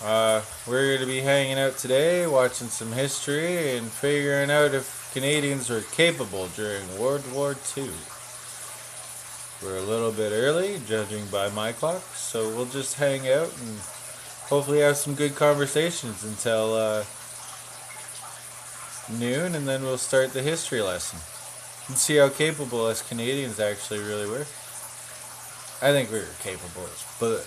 We're going to be hanging out today, watching some history, and figuring out if Canadians were capable during World War II. We're a little bit early, judging by my clock, so we'll just hang out and hopefully have some good conversations until noon, and then we'll start the history lesson and see how capable us Canadians actually really were. I think we were capable as fuck.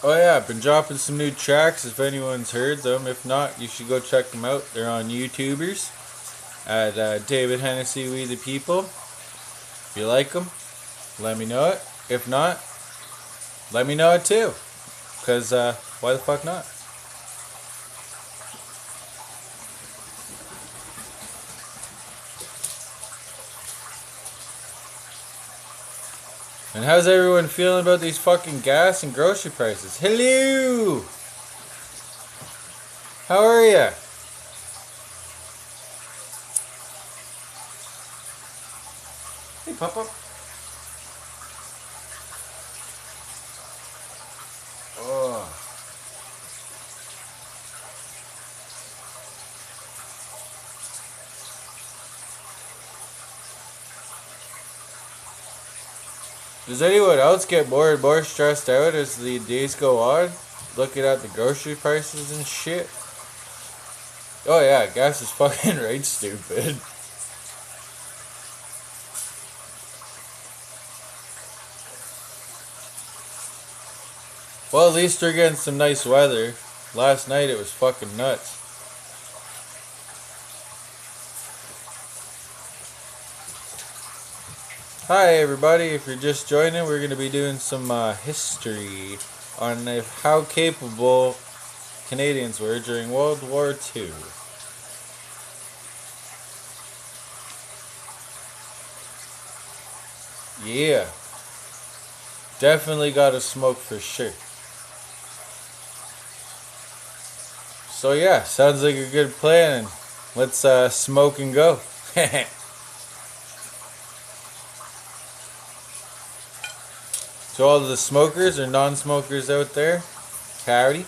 Oh yeah, I've been dropping some new tracks if anyone's heard them. If not, you should go check them out. They're on YouTubers at David Hennessy We the People. If you like them, let me know it. If not, let me know it too. Because why the fuck not? And how's everyone feeling about these fucking gas and grocery prices? Hello! How are ya? Hey, Papa. Oh. Does anyone else get more and more stressed out as the days go on? Looking at the grocery prices and shit? Oh yeah, gas is fucking right stupid. Well, at least we're getting some nice weather. Last night it was fucking nuts. Hi everybody, if you're just joining, we're going to be doing some history on how capable Canadians were during World War II. Yeah, definitely got to smoke for sure. So yeah, sounds like a good plan. Let's smoke and go. To all the smokers or non-smokers out there, howdy.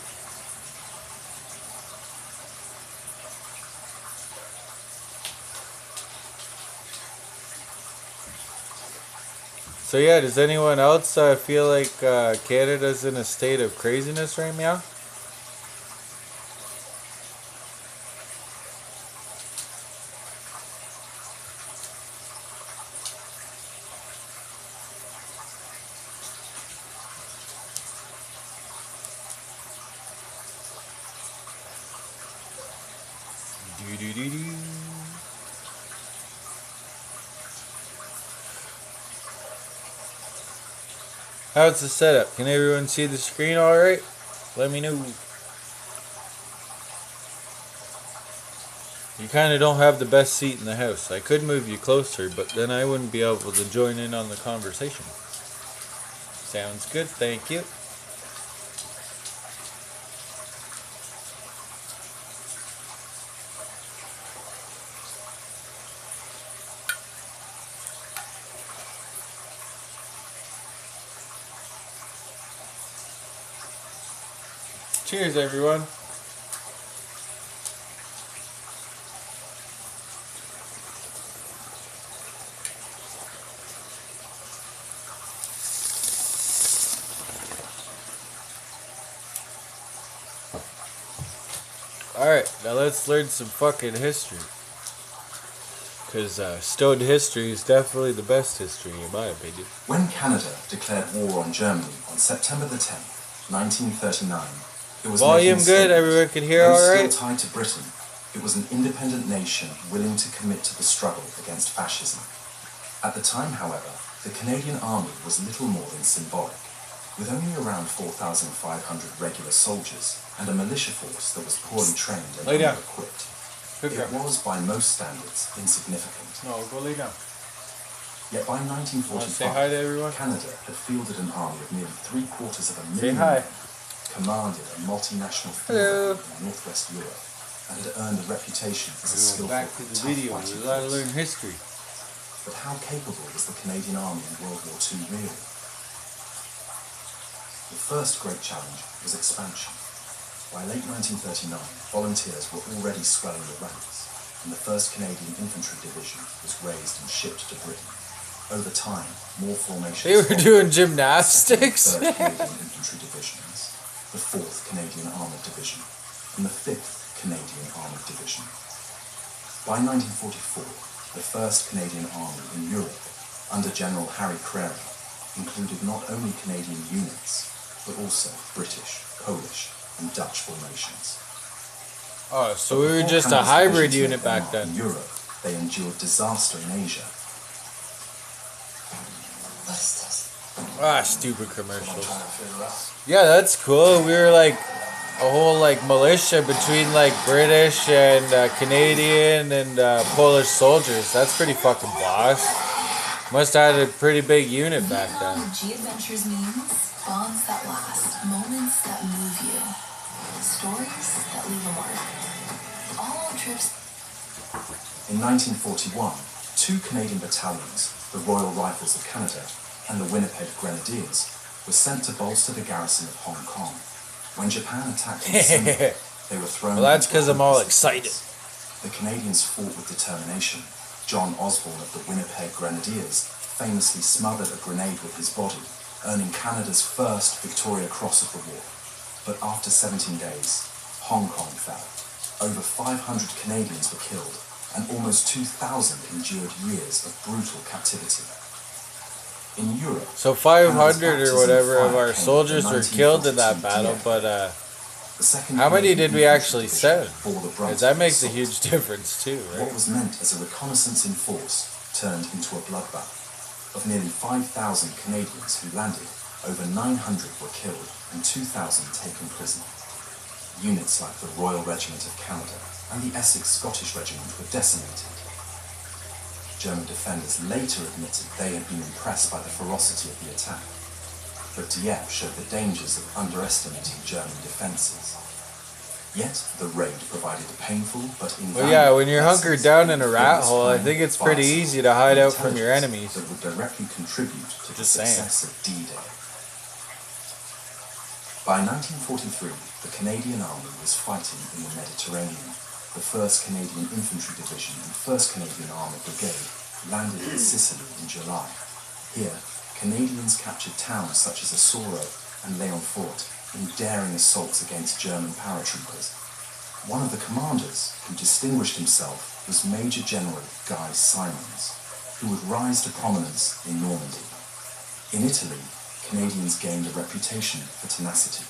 So yeah, does anyone else feel like Canada's in a state of craziness right now? Do-do-do-do. How's the setup? Can everyone see the screen alright? Let me know. You kind of don't have the best seat in the house. I could move you closer, but then I wouldn't be able to join in on the conversation. Sounds good, thank you. Cheers, everyone. Alright, now let's learn some fucking history. Because stoned history is definitely the best history, in my opinion. When Canada declared war on Germany on September the 10th, 1939, it was volume good, everyone can hear alright? Still tied to Britain, it was an independent nation willing to commit to the struggle against fascism. At the time, however, the Canadian Army was little more than symbolic, with only around 4,500 regular soldiers and a militia force that was poorly trained and under-equipped. It was, by most standards, insignificant. No, go lay down. Yet by 1945, Canada had fielded an army of nearly 3/4 of a million men, commanded a multinational field in northwest Europe, and had earned a reputation as a We're skillful, back to the tough video. fighting We gotta force. learn history. But how capable was the Canadian Army in World War II really? The first great challenge was expansion. By late 1939, volunteers were already swelling the ranks, and the 1st Canadian Infantry Division was raised and shipped to Britain. Over time, more formations... They were doing gymnastics? 3rd Canadian Infantry Divisions, the 4th Canadian Armoured Division, and the 5th Canadian Armoured Division. By 1944, the 1st Canadian Army in Europe, under General Harry Crerar, included not only Canadian units, but also British, Polish, and Dutch formations. Oh, so But we were before just a Canada's hybrid divisions unit made their back mark then. In Europe, they endured disaster in Asia. Ah, stupid commercials. Yeah, that's cool. We were like a whole like militia between like British and Canadian and Polish soldiers. That's pretty fucking boss. Must have had a pretty big unit back then. WW2 Adventures means bonds that last, moments that move you, stories that leave a mark. All on trips. In 1941, 2 Canadian battalions, the Royal Rifles of Canada and the Winnipeg Grenadiers, were sent to bolster the garrison of Hong Kong. When Japan attacked in December, they were thrown. Well, that's into because I'm all hopeless excited. defeat. The Canadians fought with determination. John Osborne of the Winnipeg Grenadiers famously smothered a grenade with his body, earning Canada's first Victoria Cross of the war. But after 17 days, Hong Kong fell. Over 500 Canadians were killed, and almost 2,000 endured years of brutal captivity. In Europe, So 500 Canada's or baptism whatever of fire our came soldiers from the were killed in that 1942 battle, DF. but The second how many Canadian did we Infantry actually Division send? bore the brunt Because that of the makes a assault. huge difference too, What right? was meant as a reconnaissance in force turned into a bloodbath. Of nearly 5,000 Canadians who landed, over 900 were killed and 2,000 taken prisoner. Units like the Royal Regiment of Canada and the Essex Scottish Regiment were decimated. German defenders later admitted they had been impressed by the ferocity of the attack, but Dieppe showed the dangers of underestimating German defences. Yet the raid provided a painful but invaluable Well, yeah, when you're lessons hunkered down in a in rat fitness, hole, I planning, think it's pretty fire easy skill, to hide and out from your intelligence enemies. that would directly contribute to the Just saying. success of D-Day. By 1943, the Canadian Army was fighting in the Mediterranean. The 1st Canadian Infantry Division and 1st Canadian Armoured Brigade landed in Sicily in July. Here, Canadians captured towns such as Asoro and Leonfort in daring assaults against German paratroopers. One of the commanders who distinguished himself was Major General Guy Simons, who would rise to prominence in Normandy. In Italy, Canadians gained a reputation for tenacity.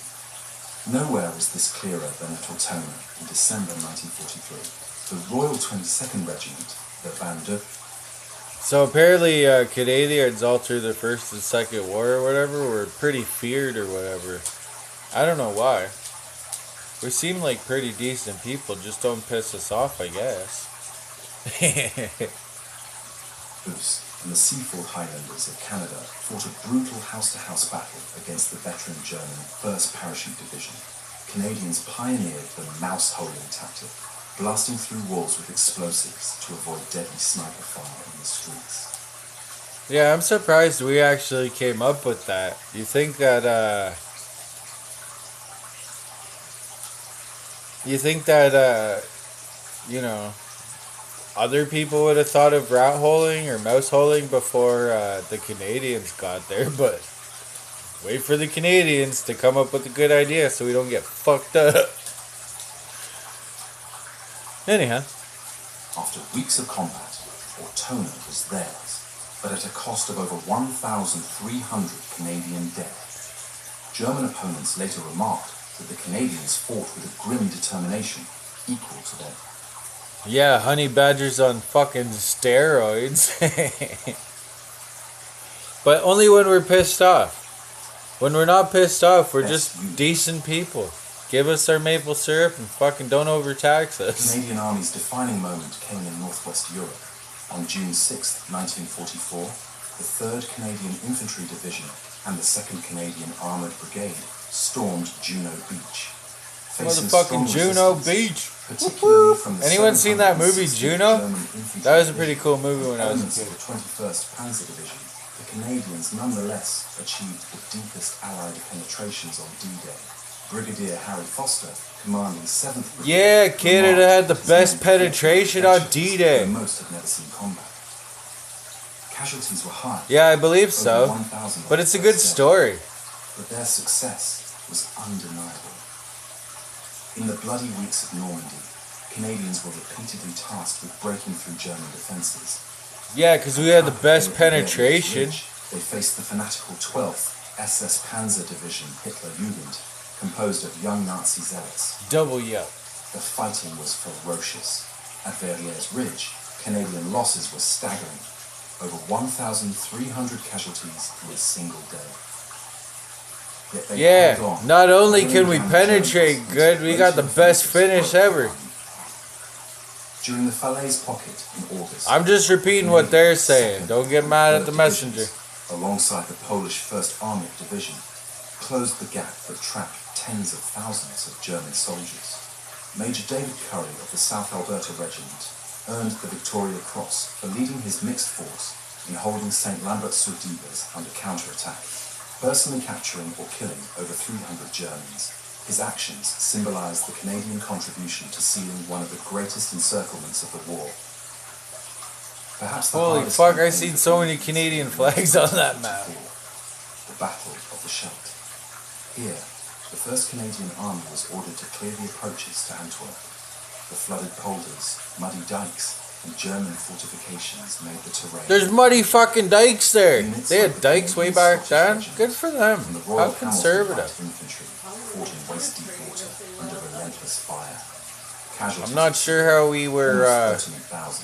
Nowhere was this clearer than at Ortona in December 1943. The Royal 22nd Regiment, the 22, So apparently Canadians all through the First and Second War or whatever were pretty feared or whatever. I don't know why. We seem like pretty decent people, just don't piss us off, I guess. Bruce and the Seaforth Highlanders of Canada fought a brutal house-to-house battle against the veteran German 1st Parachute Division. Canadians pioneered the mouse-holing tactic, blasting through walls with explosives to avoid deadly sniper fire in the streets. Yeah, I'm surprised we actually came up with that. You think that, you know, other people would have thought of rat holing or mouse holing before the Canadians got there, but wait for the Canadians to come up with a good idea so we don't get fucked up. Anyhow. After weeks of combat, Ortona was theirs, but at a cost of over 1,300 Canadian dead. German opponents later remarked that the Canadians fought with a grim determination equal to their... Yeah, honey badgers on fucking steroids. But only when we're pissed off. When we're not pissed off, we're just decent people. Give us our maple syrup and fucking don't overtax The us. Canadian Army's defining moment came in northwest Europe. On June 6, 1944, the 3rd Canadian Infantry Division and the 2nd Canadian Armoured Brigade stormed Juno Beach. Facing Motherfucking strong Juno resistance, Beach. particularly from the Anyone seen that movie 760th Juno? German infantry That was a division pretty cool movie when I was a elements kid. of the 21st Panzer Division, the Canadians nonetheless achieved the deepest Allied penetrations on D-Day. Brigadier Harry Foster, commanding 7th Brigade, Yeah, Canada had the his best men penetration on D-Day. where most had never seen combat. Casualties were high. Yeah, I believe Over so. 1,000 But it's a good dead. story. But their success was undeniable. In the bloody weeks of Normandy, Canadians were repeatedly tasked with breaking through German defences. Yeah, because we had the best At Brigade penetration. Ridge, they faced the fanatical 12th SS Panzer Division Hitler Jugend, composed of young Nazi zealots. W. The fighting was ferocious. At Verrières Ridge, Canadian losses were staggering. Over 1,300 casualties in a single day. Yet they held Yeah, on. not only can we Winning penetrate Germans good, we got the best finish ever. During the Falaise Pocket in August, I'm just repeating what they're saying. Don't get mad at the messenger. alongside the Polish 1st Armoured Division, closed the gap that trapped tens of thousands of German soldiers. Major David Curry of the South Alberta Regiment earned the Victoria Cross for leading his mixed force in holding St. Lambert-sur-Dieppe under counterattack, personally capturing or killing over 300 Germans. His actions symbolised the Canadian contribution to sealing one of the greatest encirclements of the war. Perhaps the Holy hardest fuck, I campaign seen of so the many war Canadian was flags on that map. The Battle of the Scheldt. Here, the 1st Canadian Army was ordered to clear the approaches to Antwerp. The flooded polders, muddy dikes, and German fortifications made the terrain. There's muddy fucking dikes there. They had dikes way back then. Good for them. And the How Royal Hamilton conservative. Light Infantry fought in waist-deep water under relentless fire. I'm not sure how we were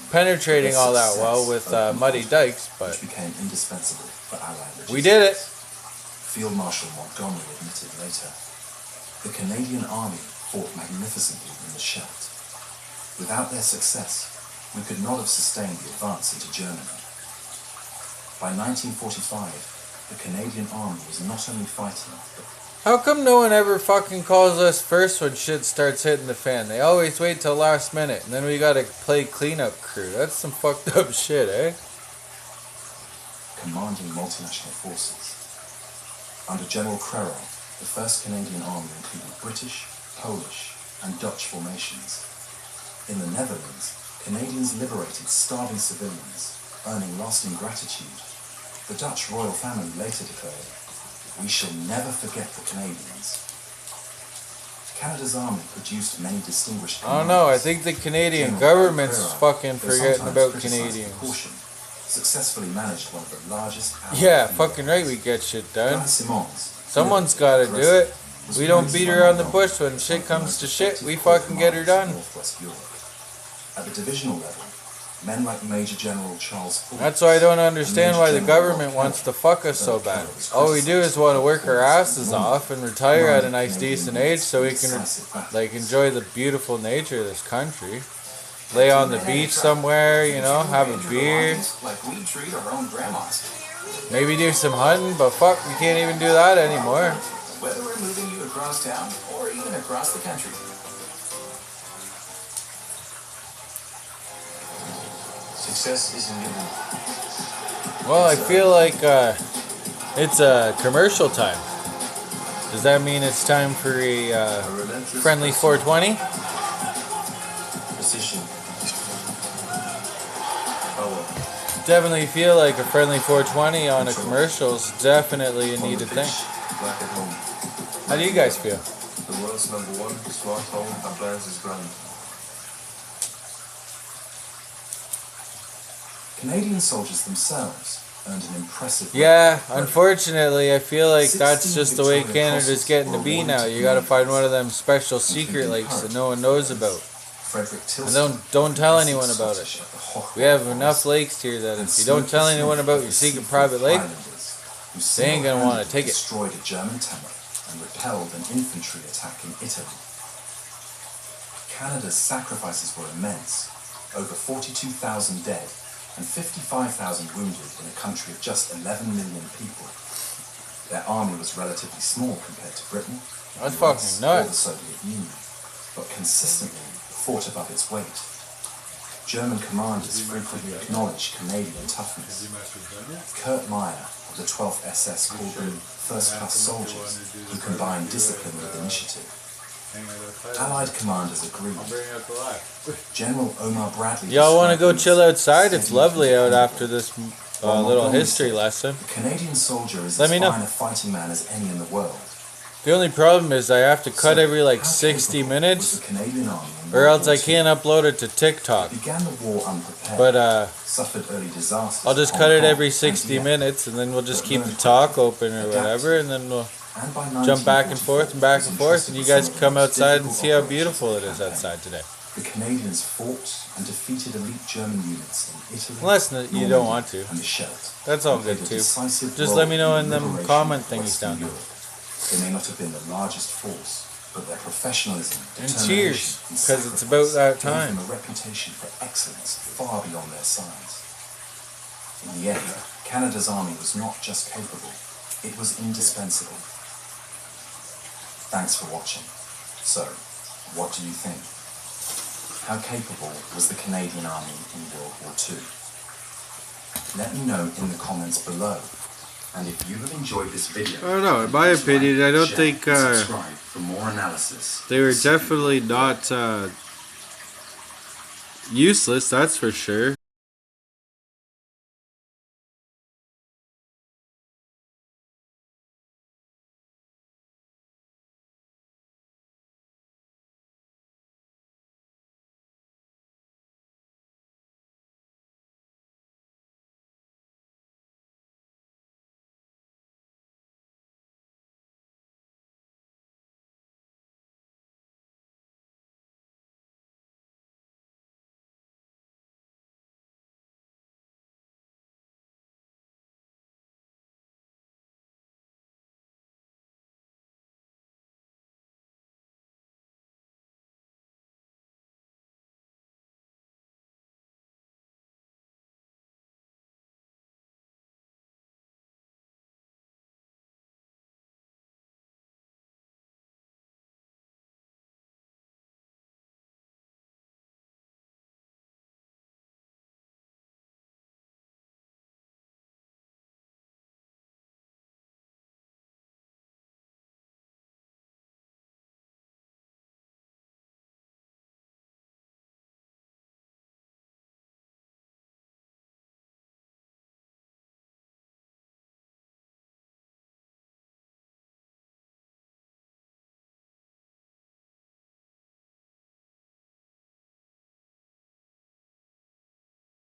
penetrating all that well with muddy dikes, which but became indispensable for Allied logistics. we did it. Field Marshal Montgomery admitted later, the Canadian Army fought magnificently in the Scheldt. Without their success, we could not have sustained the advance into Germany. By 1945, the Canadian Army was not only fighting, but How come no one ever fucking calls us first when shit starts hitting the fan? They always wait till last minute, and then we gotta play cleanup crew. That's some fucked up shit, eh? commanding multinational forces. Under General Crerol, the 1st Canadian Army included British, Polish, and Dutch formations. In the Netherlands, Canadians liberated starving civilians, earning lasting gratitude. The Dutch royal family later declared, "We shall never forget the Canadians." Canada's army produced many distinguished I don't know, I commanders. think the Canadian General government's Crerol, fucking though forgetting sometimes about criticised with Canadians. caution, successfully managed one of the largest Yeah, fucking right, we get shit done. Guy Simons, Someone's gotta do it. We don't beat around the bush when shit comes to shit, we fucking get her done. Northwest Europe. At the divisional level, men like Major General Charles Ford. That's why I don't understand why the government wants to fuck us so bad. All we do is want to work our asses off and retire at a nice decent age so we can like enjoy the beautiful nature of this country. Lay on the beach somewhere, you know, have a beer, Like we treat our own grandmas. maybe do some hunting, but fuck, we can't even do that anymore. Whether we're moving you across town or even across the country. Success isn't given. Well, I feel like it's commercial time. Does that mean it's time for a friendly 420? Precision. Definitely feel like a friendly 420 on a commercial is definitely a needed thing. Back at home. How do you guys feel? The world's #1 smart home appliances brand. Canadian soldiers themselves earned an impressive Yeah, record. unfortunately, I feel like that's 16 just the way Victoria Canada's Crosses getting to were be awarded now. to You gotta find Canadians, one of them special secret including lakes that Courage, no one knows about. Frederick And Tilson, don't tell anyone about it. Scottish at the Hoch We have Forest, enough lakes here that and if you don't Smokey tell Smith anyone about of your the secret Seaforth private lake, Highlanders, who they ain't gonna wanna single-handedly take it. destroyed a German tank and repelled an infantry attack in Italy. Canada's sacrifices were immense, over 42,000 dead and 55,000 wounded in a country of just 11 million people. Their army was relatively small compared to Britain, That's the fucking US, nuts. or the Soviet Union, but consistently fought above its weight. German commanders frequently acknowledged Canadian toughness. Kurt Meyer of the 12th SS called them first-class soldiers who combined discipline with initiative. Allied commanders agreed. General Omar Bradley... Y'all want to go chill outside? It's lovely out after this little history lesson. The Canadian soldier is Let as me know. fine a fighting man as any in the world. The only problem is I have to cut So, every like how 60 capable minutes, was the Canadian Army in or World else War I II? can't upload it to TikTok. It began the war unprepared. But Suffered early disasters. I'll just at cut Hong it Kong every and 60 Dieppe. minutes, and then we'll just keep the talk open or whatever, and then we'll And by jump back and forth and back and 1944 forth, and you guys was come outside and difficult see how operations beautiful of it the is campaign. outside today. The Canadians fought and defeated elite German units in Italy, Unless you don't want to. and the Scheldt. That's all and played good a too. decisive Just role let me know in the them liberation comment of thingies Western down there. Europe. They may not have been the largest force, but their professionalism, And determination, cheers, and 'cause it's about that sacrifice time. gave them a reputation for excellence far beyond their size. In the end, Canada's army was not just capable, it was indispensable. Thanks for watching. So, what do you think? How capable was the Canadian Army in World War II? Let me know in the comments below. And if you have enjoyed this video, I don't know, in my opinion, I don't share, think, and subscribe for more analysis. They were definitely not useless, that's for sure.